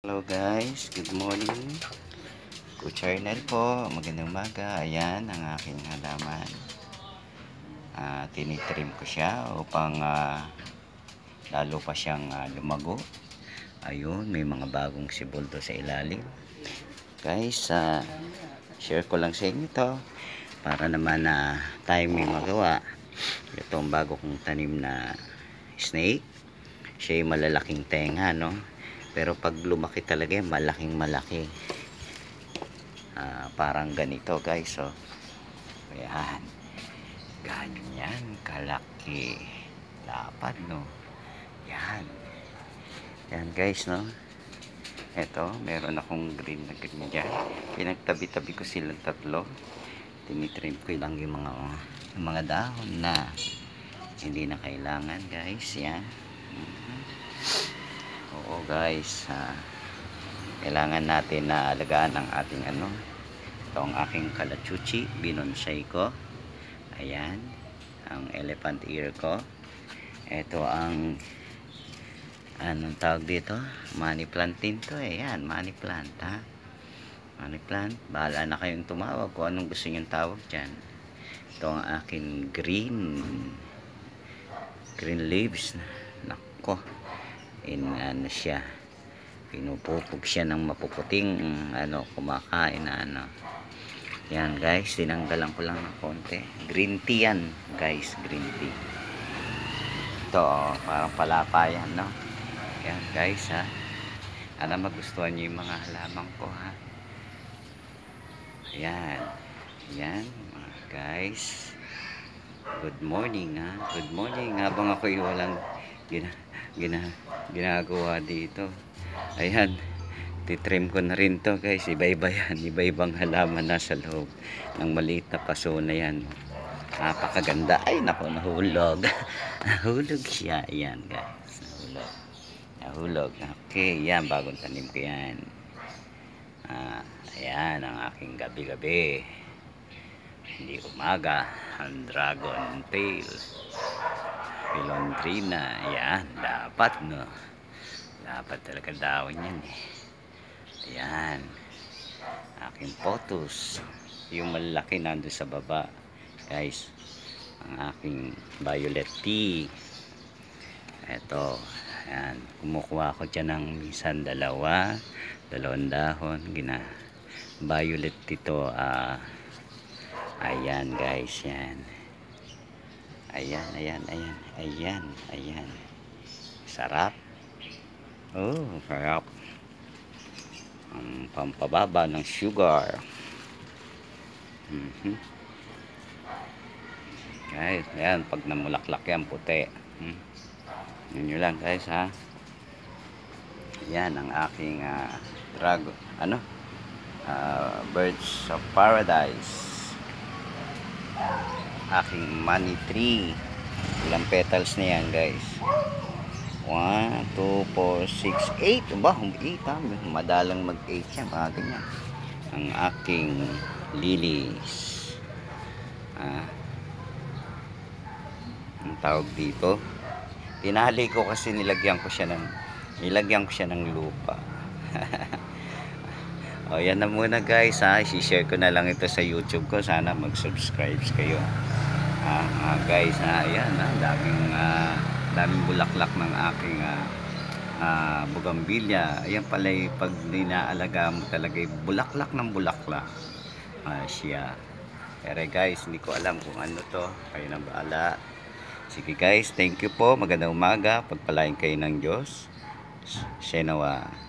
Hello guys, good morning. Kucharnel po, magandang umaga. Ayan ang aking halaman. Tinitrim ko siya upang lalo pa siyang lumago. Ayun, may mga bagong sibulto sa ilalim. Guys, share ko lang sa inyo to para naman tayo may magawa. Ito ang bago kong tanim na snake. Siya ay malalaking tenga, no? Pero pag lumaki talaga, malaking malaki. Parang ganito guys, oh. Ayan. Ganyan kalaki. Lapad, no? Yan. Yan guys, no? Ito, meron akong green na green dyan. Pinagtabi-tabi ko silang tatlo. Tinitrim ko lang yung mga dahon na hindi na kailangan guys. Yan. Oo guys, kailangan natin na alagaan ang ating ito ang aking kalachuchi, binonsai ko. Ayan, ang elephant ear ko. Ito ang anong tawag dito, money plant din to. Ayan, money plant, ha, money plant. Bahala na kayong tumawag kung anong gusto nyong tawag dyan. Ito ang aking green leaves. Nako, siya, pinupupog siya ng mapuputing kumakain na yan guys. Tinanggalan ko lang ng konti. Green tea yan guys, green tea. Ito parang palapayan, no? Yan guys, ha, magustuhan nyo yung mga halaman ko, ha. Ayan, yan mga guys, good morning, ha, good morning. Habang ako'y walang ginagawa dito, ayan, titrim ko na rin to guys. Iba-iba yan, iba-ibang halaman na sa loob ng maliit na paso na yan. Napakaganda. Ay nako, nahulog. Nahulog siya. Ayan guys, nahulog. Okay, yan, bagong tanim ko yan. Ayan ang aking gabi-gabi, hindi umaga. Ang dragon tail Philodendrina. Ayan, dapat, no? Dapat talaga dawin yan, eh. Ayan, aking potos. Yung malaki nandun sa baba guys, ang aking violet tea. Eto, ayan, kumukuha ko dyan ng minsan dalawang dahon. Violet dito. Ayan guys, yan. Ayan. Sarap. Oh, sarap. Ang pampababa ng sugar. Guys, ayan, pag namulaklak yan, puti. Yun nyo lang guys, ha. Yan ang aking birds of paradise. Aking money tree. Ilang petals na yan guys? 1, 2, 4, 6, 8. Ba, 8, madalang mag 8 yan, mga ganyan. Ang aking lilies, ang tawag dito, tinali ko kasi nilagyan ko siya ng lupa. O, yan na muna guys, ha. I-share ko na lang ito sa YouTube ko. Sana mag-subscribe kayo, guys, ha. Ayan, daming bulaklak ng aking bougainvillea. Ayan pala, pag ninaalaga mo talaga, bulaklak ng bulaklak siya. Pero guys, hindi ko alam kung ano to. Kayo na bahala. Sige guys, thank you po. Magandang umaga. Pagpalain kayo ng Diyos. Shenawa.